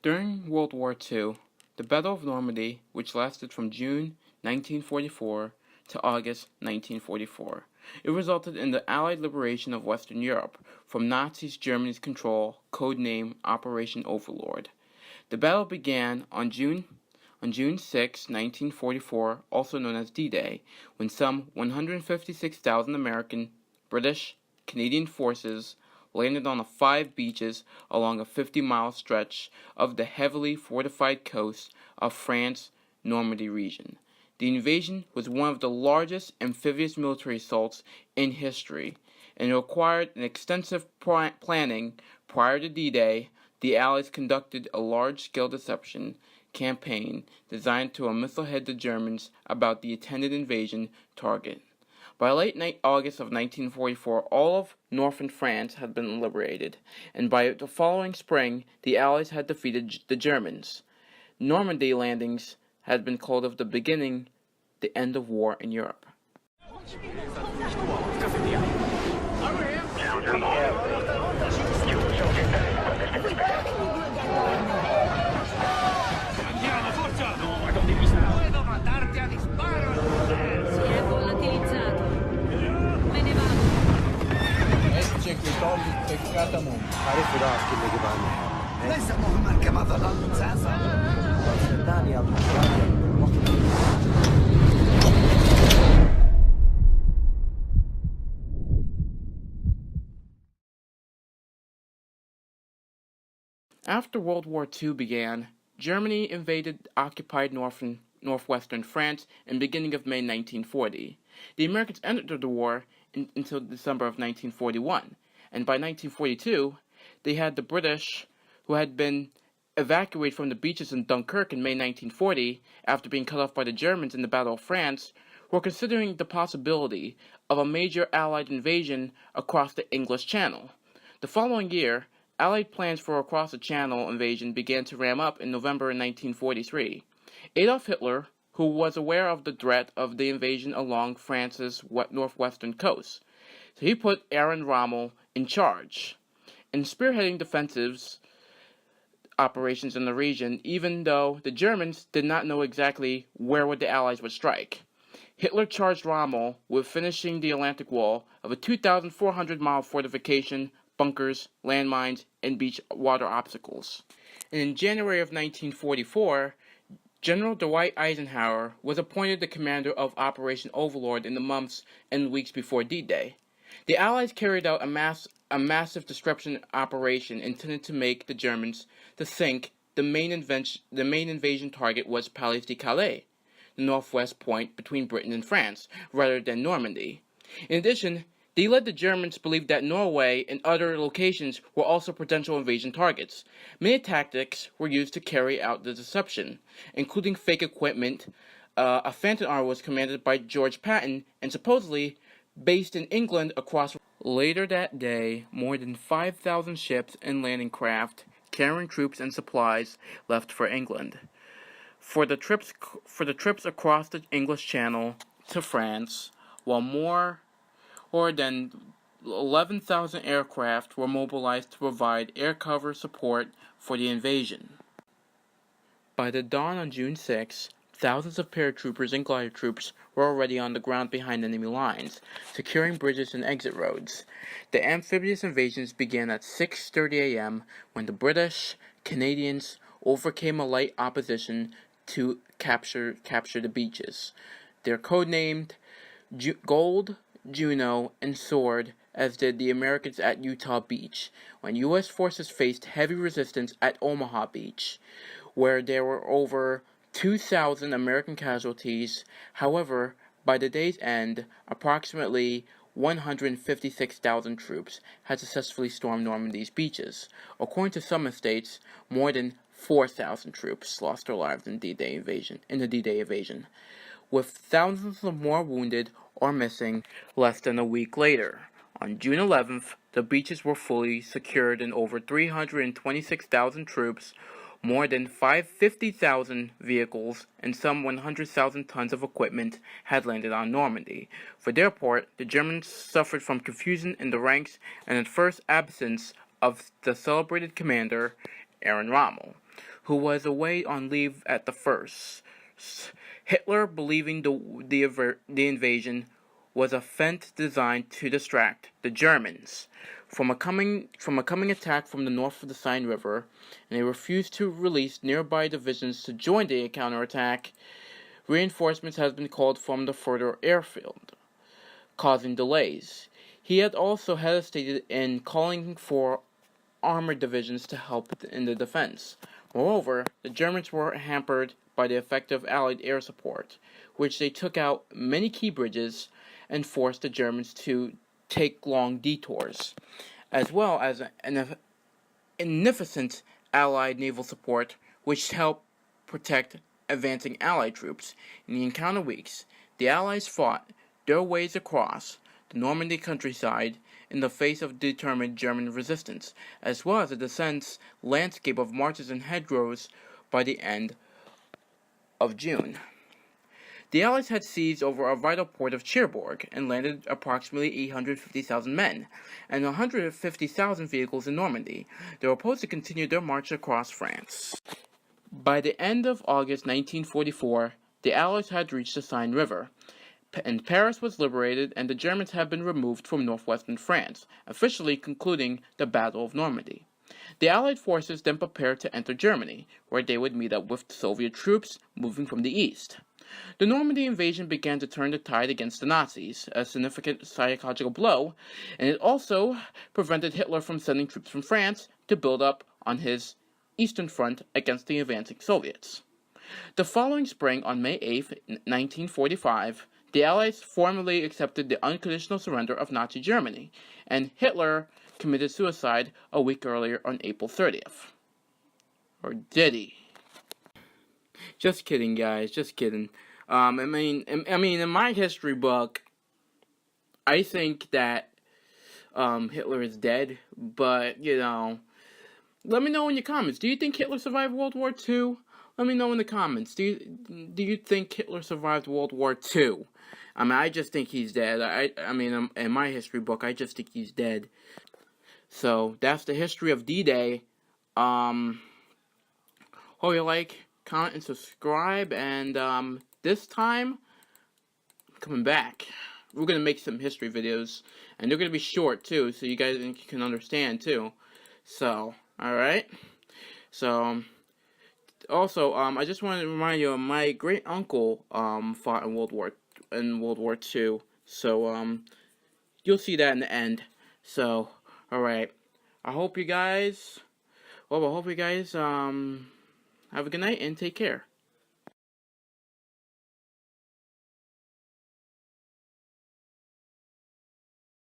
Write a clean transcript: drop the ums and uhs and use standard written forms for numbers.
During World War II, the Battle of Normandy, which lasted from June 1944 to August 1944, it resulted in the Allied liberation of Western Europe from Nazi Germany's control, codenamed Operation Overlord. The battle began on June 6, 1944, also known as D-Day, when some 156,000 American, British, Canadian forces landed on the 5 beaches along a 50-mile stretch of the heavily fortified coast of France's Normandy region. The invasion was one of the largest amphibious military assaults in history, and it required an extensive planning. Prior to D-Day, the Allies conducted a large-scale deception campaign designed to missile-head the Germans about the intended invasion target. By late August of 1944, all of northern France had been liberated, and by the following spring, the Allies had defeated the Germans. Normandy landings had been called the end of war in Europe. After World War II began, Germany invaded occupied northwestern France in the beginning of May 1940. The Americans entered the war until December of 1941, and by 1942, they had the British, who had been evacuated from the beaches in Dunkirk in May 1940 after being cut off by the Germans in the Battle of France, were considering the possibility of a major Allied invasion across the English Channel. The following year, Allied plans for across the Channel invasion began to ramp up in November 1943. Adolf Hitler, who was aware of the threat of the invasion along France's northwestern coast, so he put Erwin Rommel in charge, in spearheading defensive operations in the region, even though the Germans did not know exactly where the Allies would strike. Hitler charged Rommel with finishing the Atlantic Wall of a 2,400-mile fortification, bunkers, landmines, and beach water obstacles. And in January of 1944, General Dwight Eisenhower was appointed the commander of Operation Overlord in the months and weeks before D-Day. The Allies carried out a massive disruption operation intended to make the Germans think the main invasion target was Palais de Calais, the northwest point between Britain and France, rather than Normandy. In addition, they led the Germans to believe that Norway and other locations were also potential invasion targets. Many tactics were used to carry out the deception, including fake equipment. A Phantom Army was commanded by George Patton and supposedly based in England across. Later that day, more than 5,000 ships and landing craft carrying troops and supplies left for England. For the trips across the English Channel to France, while more than 11,000 aircraft were mobilized to provide air cover support for the invasion. By the dawn on June 6, thousands of paratroopers and glider troops were already on the ground behind enemy lines, securing bridges and exit roads. The amphibious invasions began at 6:30 a.m. when the British, Canadians overcame a light opposition to capture the beaches. They're codenamed Gold, Juno, and Sword, as did the Americans at Utah Beach, when U.S. forces faced heavy resistance at Omaha Beach, where there were over 2,000 American casualties. However, by the day's end, approximately 156,000 troops had successfully stormed Normandy's beaches. According to some estates, more than 4,000 troops lost their lives in the D-Day invasion, with thousands of more wounded or missing less than a week later. On June 11th, the beaches were fully secured and over 326,000 troops, more than 50,000 vehicles, and some 100,000 tons of equipment had landed on Normandy. For their part, the Germans suffered from confusion in the ranks and at first absence of the celebrated commander, Erwin Rommel. who was away on leave at the first. Hitler, believing the invasion was a feint designed to distract the Germans from a coming attack from the north of the Seine River, and they refused to release nearby divisions to join the counterattack. Reinforcements had been called from the further airfield, causing delays. He had also hesitated in calling for armored divisions to help in the defense. Moreover, the Germans were hampered by the effective Allied air support, which they took out many key bridges and forced the Germans to take long detours, as well as an inefficient Allied naval support, which helped protect advancing Allied troops. In the encounter weeks, the Allies fought their ways across the Normandy countryside in the face of determined German resistance, as well as a descent landscape of marshes and hedgerows by the end of June. The Allies had seized over a vital port of Cherbourg and landed approximately 850,000 men and 150,000 vehicles in Normandy. They were opposed to continue their march across France. By the end of August 1944, the Allies had reached the Seine River, and Paris was liberated, and the Germans had been removed from northwestern France, officially concluding the Battle of Normandy. The Allied forces then prepared to enter Germany, where they would meet up with Soviet troops moving from the east. The Normandy invasion began to turn the tide against the Nazis, a significant psychological blow, and it also prevented Hitler from sending troops from France to build up on his eastern front against the advancing Soviets. The following spring, on May 8, 1945, the Allies formally accepted the unconditional surrender of Nazi Germany, and Hitler committed suicide a week earlier on April 30th. Or did he? Just kidding, guys. Just kidding. I mean, in my history book, I think that Hitler is dead. But let me know in your comments. Do you think Hitler survived World War II? Let me know in the comments. Do you think Hitler survived World War II? I mean, I just think he's dead. I mean, in my history book, I just think he's dead. So that's the history of D-Day. Hope you like, comment, and subscribe. And this time, I'm coming back. We're gonna make some history videos, and they're gonna be short too, so you guys can understand too. So, all right. So, also, I just wanted to remind you, my great uncle fought in World War II. So, you'll see that in the end. So, all right. I hope you guys have a good night and take care.